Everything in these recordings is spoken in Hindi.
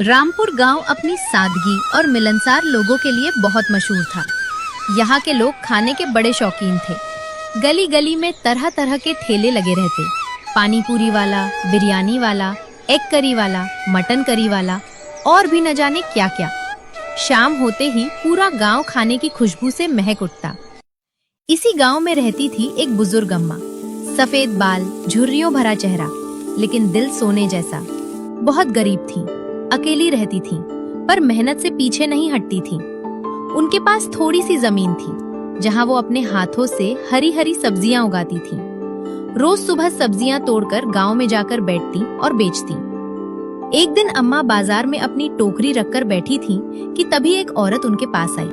रामपुर गांव अपनी सादगी और मिलनसार लोगों के लिए बहुत मशहूर था। यहाँ के लोग खाने के बड़े शौकीन थे। गली गली में तरह तरह के ठेले लगे रहते। पानी पूरी वाला, बिरयानी वाला, एग करी वाला, मटन करी वाला और भी न जाने क्या क्या। शाम होते ही पूरा गांव खाने की खुशबू से महक उठता। इसी गांव में रहती थी एक बुजुर्ग अम्मा। सफेद बाल, झुर्रियों भरा चेहरा, लेकिन दिल सोने जैसा। बहुत गरीब थी, अकेली रहती थी, पर मेहनत से पीछे नहीं हटती थी। उनके पास थोड़ी सी जमीन थी, जहां वो अपने हाथों से हरी हरी सब्जियां उगाती थी। रोज सुबह सब्जियां तोड़कर गांव में जाकर बैठती और बेचती। एक दिन अम्मा बाजार में अपनी टोकरी रखकर बैठी थी कि तभी एक औरत उनके पास आई।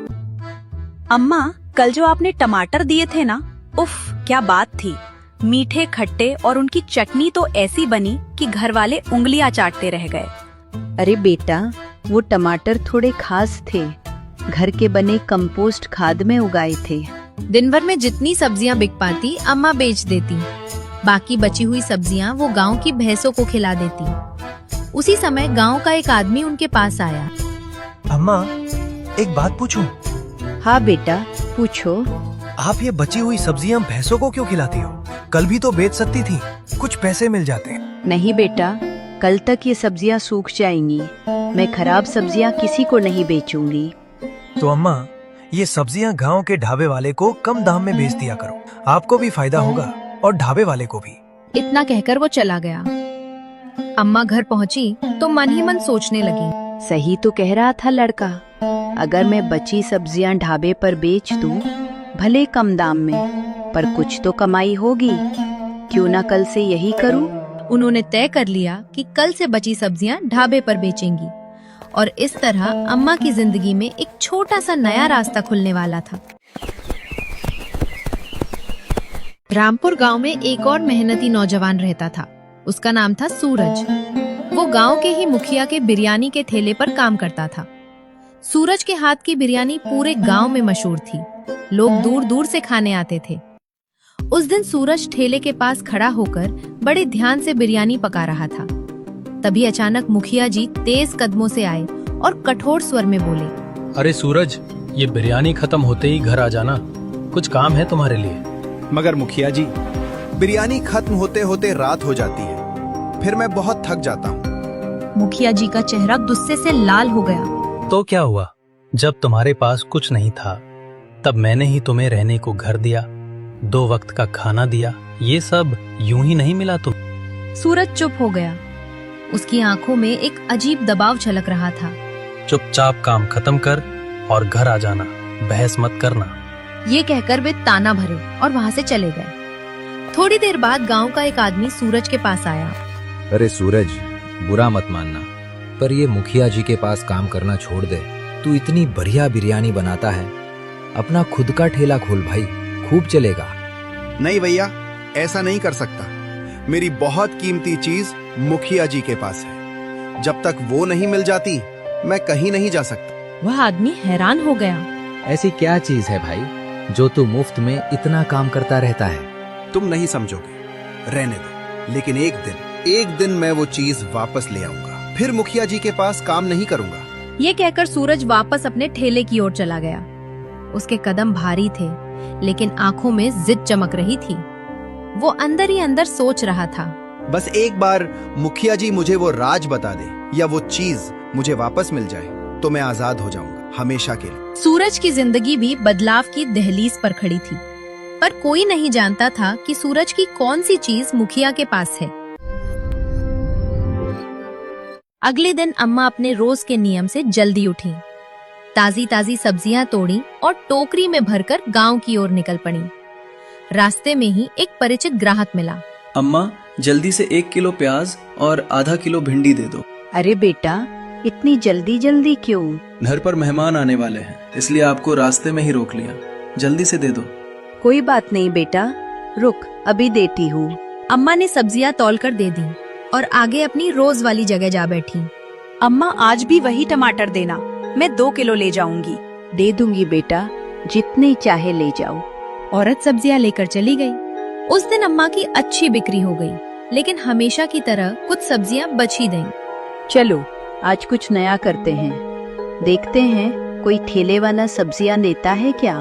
अम्मा, कल जो आपने टमाटर दिए थे ना, उफ क्या बात थी। मीठे खट्टे और उनकी चटनी तो ऐसी बनी कि घर वाले उंगलियां चाटते रह गए। अरे बेटा, वो टमाटर थोड़े खास थे, घर के बने कंपोस्ट खाद में उगाए थे। दिन भर में जितनी सब्जियां बिक पाती अम्मा बेच देती। बाकी बची हुई सब्जियां वो गांव की भैंसों को खिला देती। उसी समय गांव का एक आदमी उनके पास आया। अम्मा, एक बात पूछूं? हाँ बेटा, पूछो। आप ये बची हुई सब्जियां भैंसों को क्यों खिलाती हो? कल भी तो बेच सकती थी, कुछ पैसे मिल जाते। नहीं बेटा, कल तक ये सब्जियां सूख जाएंगी। मैं खराब सब्जियां किसी को नहीं बेचूंगी। तो अम्मा, ये सब्जियां गांव के ढाबे वाले को कम दाम में बेच दिया करो। आपको भी फायदा होगा और ढाबे वाले को भी। इतना कहकर वो चला गया। अम्मा घर पहुंची तो मन ही मन सोचने लगी। सही तो कह रहा था लड़का। अगर मैं बची सब्जियां ढाबे पर बेच दूं, भले कम दाम में, पर कुछ तो कमाई होगी। क्यों ना कल से यही करूं? उन्होंने तय कर लिया कि कल से बची सब्जियां ढाबे पर बेचेंगी और इस तरह अम्मा की जिंदगी में एक छोटा सा नया रास्ता खुलने वाला था। रामपुर गांव में एक और मेहनती नौजवान रहता था। उसका नाम था सूरज। वो गांव के ही मुखिया के बिरयानी के ठेले पर काम करता था। सूरज के हाथ की बिरयानी पूरे गांव में मशहूर थी। लोग दूर दूर से खाने आते थे। उस दिन सूरज ठेले के पास खड़ा होकर बड़े ध्यान से बिरयानी पका रहा था। तभी अचानक मुखिया जी तेज कदमों से आए और कठोर स्वर में बोले, अरे सूरज, ये बिरयानी खत्म होते ही घर आ जाना, कुछ काम है तुम्हारे लिए। मगर मुखिया जी, बिरयानी खत्म होते होते रात हो जाती है, फिर मैं बहुत थक जाता हूँ। मुखिया जी का चेहरा गुस्से से लाल हो गया। तो क्या हुआ? जब तुम्हारे पास कुछ नहीं था तब मैंने ही तुम्हें रहने को घर दिया, 2 वक्त का खाना दिया। ये सब यूं ही नहीं मिला तुम। सूरज चुप हो गया। उसकी आंखों में एक अजीब दबाव झलक रहा था। चुपचाप काम खत्म कर और घर आ जाना, बहस मत करना। ये कहकर वे ताना भरे और वहाँ से चले गए। थोड़ी देर बाद गांव का एक आदमी सूरज के पास आया। अरे सूरज, बुरा मत मानना, पर ये मुखिया जी के पास काम करना छोड़ दे। तू इतनी बढ़िया बिरयानी बनाता है, अपना खुद का ठेला खोल भाई, खूब चलेगा। नहीं भैया, ऐसा नहीं कर सकता। मेरी बहुत कीमती चीज मुखिया जी के पास है। जब तक वो नहीं मिल जाती, मैं कहीं नहीं जा सकता। वह आदमी हैरान हो गया। ऐसी क्या चीज है भाई जो तू मुफ्त में इतना काम करता रहता है? तुम नहीं समझोगे, रहने दो। लेकिन एक दिन मैं वो चीज वापस ले आऊंगा। फिर मुखिया जी के पास काम नहीं करूंगा। ये कहकर सूरज वापस अपने ठेले की ओर चला गया। उसके कदम भारी थे, लेकिन आंखों में जिद चमक रही थी। वो अंदर ही अंदर सोच रहा था, बस एक बार मुखिया जी मुझे वो राज बता दे या वो चीज मुझे वापस मिल जाए तो मैं आजाद हो जाऊंगा, हमेशा के लिए। सूरज की जिंदगी भी बदलाव की दहलीज पर खड़ी थी, पर कोई नहीं जानता था कि सूरज की कौन सी चीज मुखिया के पास है। अगले दिन अम्मा अपने रोज के नियम से जल्दी उठी। ताजी ताजी सब्जियां तोड़ी और टोकरी में भरकर गांव की ओर निकल पड़ी। रास्ते में ही एक परिचित ग्राहक मिला। अम्मा, जल्दी से 1 किलो प्याज और आधा किलो भिंडी दे दो। अरे बेटा, इतनी जल्दी जल्दी क्यों? घर पर मेहमान आने वाले हैं, इसलिए आपको रास्ते में ही रोक लिया। जल्दी से दे दो। कोई बात नहीं बेटा, रुक, अभी देती हूँ। अम्मा ने सब्जियां तौलकर दे दी और आगे अपनी रोज वाली जगह जा बैठी। अम्मा, आज भी वही टमाटर देना, मैं 2 किलो ले जाऊंगी। दे दूंगी बेटा, जितने चाहे ले जाओ। औरत सब्जियां लेकर चली गई। उस दिन अम्मा की अच्छी बिक्री हो गई, लेकिन हमेशा की तरह कुछ सब्जियां बच ही गईं। चलो आज कुछ नया करते हैं। देखते हैं कोई ठेले वाला सब्जियां लेता है क्या।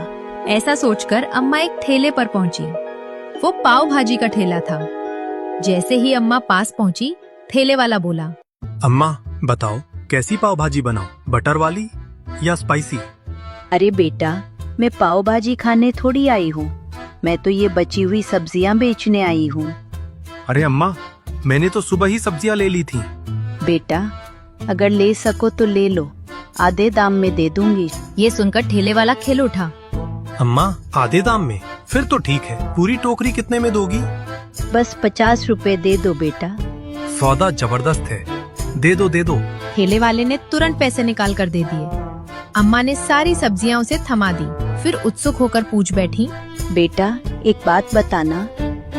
ऐसा सोचकर अम्मा एक ठेले पर पहुंची। वो पाव भाजी का ठेला था। जैसे ही अम्मा पास पहुंची, ठेले वाला बोला, अम्मा बताओ कैसी पाव भाजी बनाऊं, बटर वाली या स्पाइसी? अरे बेटा, मैं पाव भाजी खाने थोड़ी आई हूँ, मैं तो ये बची हुई सब्जियां बेचने आई हूँ। अरे अम्मा, मैंने तो सुबह ही सब्जियां ले ली थी। बेटा, अगर ले सको तो ले लो, आधे दाम में दे दूंगी। ये सुनकर ठेले वाला खिल उठा। अम्मा आधे दाम में? फिर तो ठीक है। पूरी टोकरी कितने में दोगी? बस 50 रुपए दे दो बेटा। सौदा जबरदस्त है, दे दो दे दो। ठेले वाले ने तुरंत पैसे निकाल कर दे दिए। अम्मा ने सारी सब्जियां उसे थमा दी, फिर उत्सुक होकर पूछ बैठी, बेटा एक बात बताना,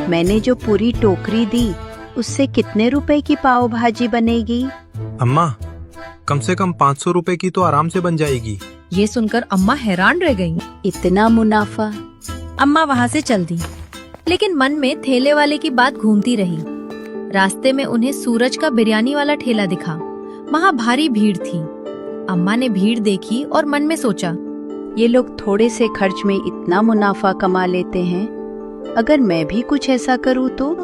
मैंने जो पूरी टोकरी दी उससे कितने रुपए की पाव भाजी बनेगी? अम्मा कम से कम 500 रुपए की तो आराम से बन जाएगी। ये सुनकर अम्मा हैरान रह गईं। इतना मुनाफा? अम्मा वहाँ से चल दी, लेकिन मन में ठेले वाले की बात घूमती रही। रास्ते में उन्हें सूरज का बिरयानी वाला ठेला दिखा। वहाँ भारी भीड़ थी। अम्मा ने भीड़ देखी और मन में सोचा, ये लोग थोड़े से खर्च में इतना मुनाफा कमा लेते हैं, अगर मैं भी कुछ ऐसा करूँ तो?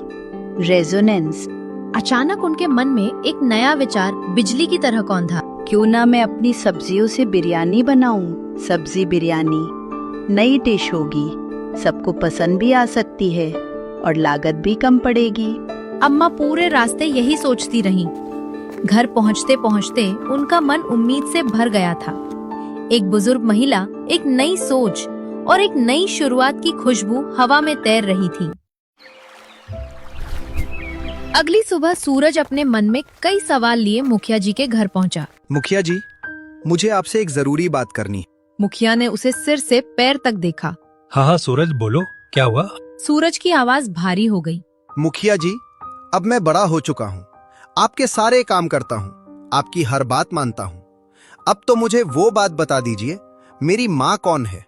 रेजोनेंस। अचानक उनके मन में एक नया विचार बिजली की तरह कौंधा। क्यों ना मैं अपनी सब्जियों से बिरयानी बनाऊं? सब्जी बिरयानी नई डिश होगी, सबको पसंद भी आ सकती है और लागत भी कम पड़ेगी। अम्मा पूरे रास्ते यही सोचती रहीं। घर पहुँचते पहुँचते उनका मन उम्मीद से भर गया था। एक बुजुर्ग महिला, एक नई सोच और एक नई शुरुआत की खुशबू हवा में तैर रही थी। अगली सुबह सूरज अपने मन में कई सवाल लिए मुखिया जी के घर पहुंचा। मुखिया जी, मुझे आपसे एक जरूरी बात करनी है। मुखिया ने उसे सिर से पैर तक देखा। हाँ हाँ सूरज बोलो, क्या हुआ? सूरज की आवाज भारी हो गई। मुखिया जी, अब मैं बड़ा हो चुका हूँ, आपके सारे काम करता हूँ, आपकी हर बात मानता हूँ। अब तो मुझे वो बात बता दीजिए, मेरी माँ कौन है?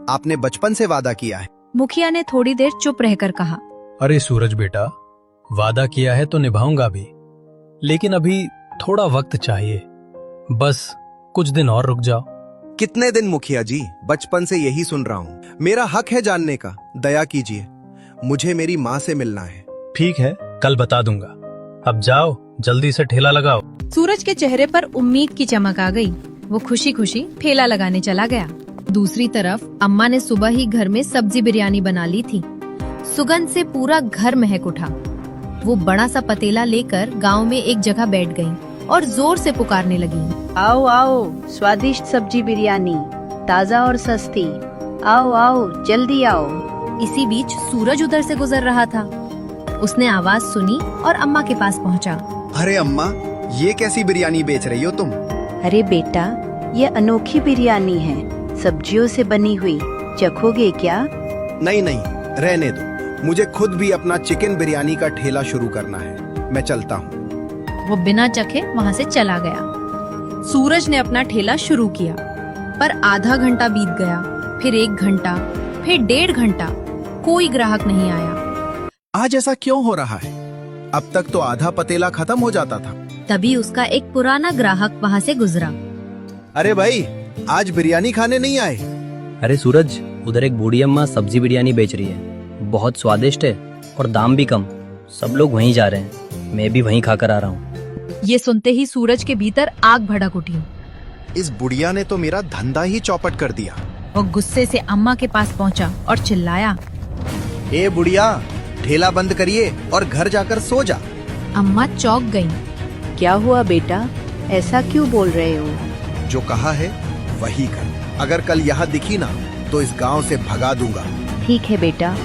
आपने बचपन से वादा किया है। मुखिया ने थोड़ी देर चुप रहकर कहा, अरे सूरज बेटा, वादा किया है तो निभाऊंगा भी, लेकिन अभी थोड़ा वक्त चाहिए। बस कुछ दिन और रुक जाओ। कितने दिन मुखिया जी? बचपन से यही सुन रहा हूँ। मेरा हक है जानने का, दया कीजिए, मुझे मेरी माँ से मिलना है। ठीक है, कल बता दूंगा। अब जाओ, जल्दी से ठेला लगाओ। सूरज के चेहरे पर उम्मीद की चमक आ गई। वो खुशी खुशी ठेला लगाने चला गया। दूसरी तरफ अम्मा ने सुबह ही घर में सब्जी बिरयानी बना ली थी। सुगंध से पूरा घर महक उठा। वो बड़ा सा पतीला लेकर गांव में एक जगह बैठ गई और जोर से पुकारने लगी, आओ आओ, स्वादिष्ट सब्जी बिरयानी, ताजा और सस्ती, आओ आओ जल्दी आओ। इसी बीच सूरज उधर से गुजर रहा था। उसने आवाज सुनी और अम्मा के पास पहुंचा। अरे अम्मा, ये कैसी बिरयानी बेच रही हो तुम? अरे बेटा, ये अनोखी बिरयानी है, सब्जियों से बनी हुई, चखोगे क्या? नहीं नहीं, रहने दो, मुझे खुद भी अपना चिकन बिरयानी का ठेला शुरू करना है, मैं चलता हूँ। वो बिना चखे वहाँ से चला गया। सूरज ने अपना ठेला शुरू किया, पर आधा घंटा बीत गया, फिर 1 घंटा, फिर 1.5 घंटा, कोई ग्राहक नहीं आया। आज ऐसा क्यों हो रहा है? अब तक तो आधा पतीला खत्म हो जाता था। तभी उसका एक पुराना ग्राहक वहाँ से गुजरा। अरे भाई, आज बिरयानी खाने नहीं आए? अरे सूरज, उधर एक बूढ़ी अम्मा सब्जी बिरयानी बेच रही है, बहुत स्वादिष्ट है और दाम भी कम। सब लोग वहीं जा रहे हैं, मैं भी वहीं खाकर आ रहा हूँ। ये सुनते ही सूरज के भीतर आग भड़क उठी। इस बुढ़िया ने तो मेरा धंधा ही चौपट कर दिया। वो गुस्से से अम्मा के पास पहुंचा और चिल्लाया, ए बुढ़िया, ठेला बंद करिए और घर जाकर सो जा। अम्मा चौंक गईं। क्या हुआ बेटा, ऐसा क्यों बोल रहे हो? जो कहा है वही कर। अगर कल यहाँ दिखी ना तो इस गांव से भगा दूंगा। ठीक है बेटा,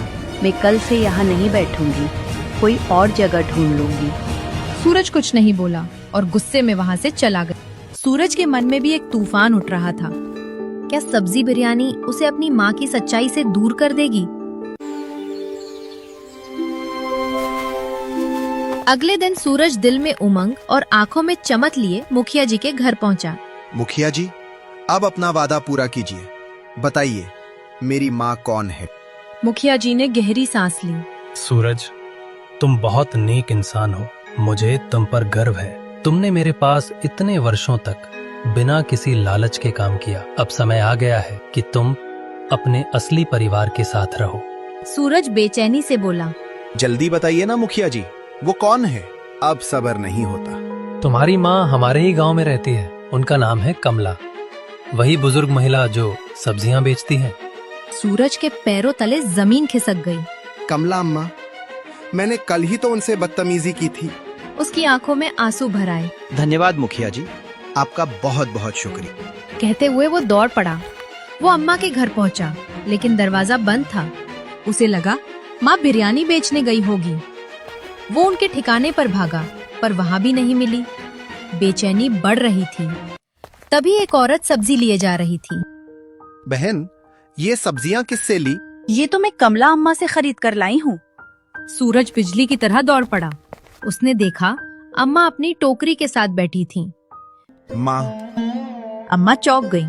मैं कल से यहाँ नहीं बैठूंगी, कोई और जगह ढूंढ लूंगी। सूरज कुछ नहीं बोला और गुस्से में वहाँ से चला गया। सूरज के मन में भी एक तूफान उठ रहा था। क्या सब्जी बिरयानी उसे अपनी माँ की सच्चाई से दूर कर देगी? अगले दिन सूरज दिल में उमंग और आंखों में चमक लिए मुखिया जी के घर पहुंचा। मुखिया जी, अब अपना वादा पूरा कीजिए, बताइए मेरी माँ कौन है? मुखिया जी ने गहरी सांस ली। सूरज, तुम बहुत नेक इंसान हो, मुझे तुम पर गर्व है। तुमने मेरे पास इतने वर्षों तक बिना किसी लालच के काम किया। अब समय आ गया है कि तुम अपने असली परिवार के साथ रहो। सूरज बेचैनी से बोला। जल्दी बताइए ना मुखिया जी, वो कौन है? अब सब्र नहीं होता। तुम्हारी माँ हमारे ही गांव में रहती है। उनका नाम है कमला। वही बुजुर्ग महिला जो सब्जियां बेचती है। सूरज के पैरों तले जमीन खिसक गई। कमला अम्मा, मैंने कल ही तो उनसे बदतमीजी की थी। उसकी आंखों में आंसू भर आए। धन्यवाद मुखिया जी, आपका बहुत बहुत शुक्रिया। कहते हुए वो दौड़ पड़ा। वो अम्मा के घर पहुंचा, लेकिन दरवाजा बंद था। उसे लगा माँ बिरयानी बेचने गई होगी। वो उनके ठिकाने पर भागा, पर वहाँ भी नहीं मिली। बेचैनी बढ़ रही थी। तभी एक औरत सब्जी लिए जा रही थी। बहन, ये सब्जियां किससे ली? ये तो मैं कमला अम्मा से खरीद कर लाई हूँ। सूरज बिजली की तरह दौड़ पड़ा। उसने देखा अम्मा अपनी टोकरी के साथ बैठी थीं। माँ, अम्मा चौंक गई।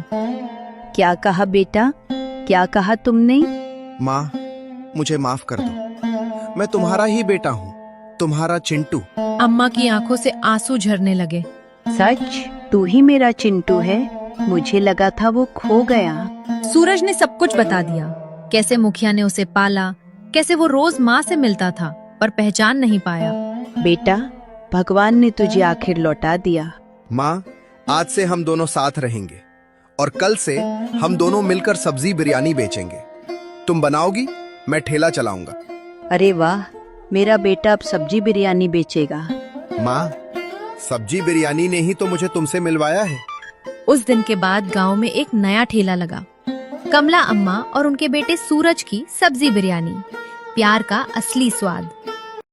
क्या कहा बेटा? क्या कहा तुमने? माँ, मुझे माफ कर दो। मैं तुम्हारा ही बेटा हूँ, तुम्हारा चिंटू। अम्मा की आंखों से आंसू झरने लगे। सच? तू ही मेरा चिंटू है? मुझे लगा था वो खो गया। सूरज ने सब कुछ बता दिया। कैसे मुखिया ने उसे पाला, कैसे वो रोज माँ से मिलता था पर पहचान नहीं पाया। बेटा, भगवान ने तुझे आखिर लौटा दिया। माँ, आज से हम दोनों साथ रहेंगे और कल से हम दोनों मिलकर सब्जी बिरयानी बेचेंगे। तुम बनाओगी, मैं ठेला चलाऊंगा। अरे वाह, मेरा बेटा अब सब्जी बिरयानी बेचेगा। माँ, सब्जी बिरयानी ने ही तो मुझे तुमसे मिलवाया है। उस दिन के बाद गांव में एक नया ठेला लगा। कमला अम्मा और उनके बेटे सूरज की सब्जी बिरयानी, प्यार का असली स्वाद।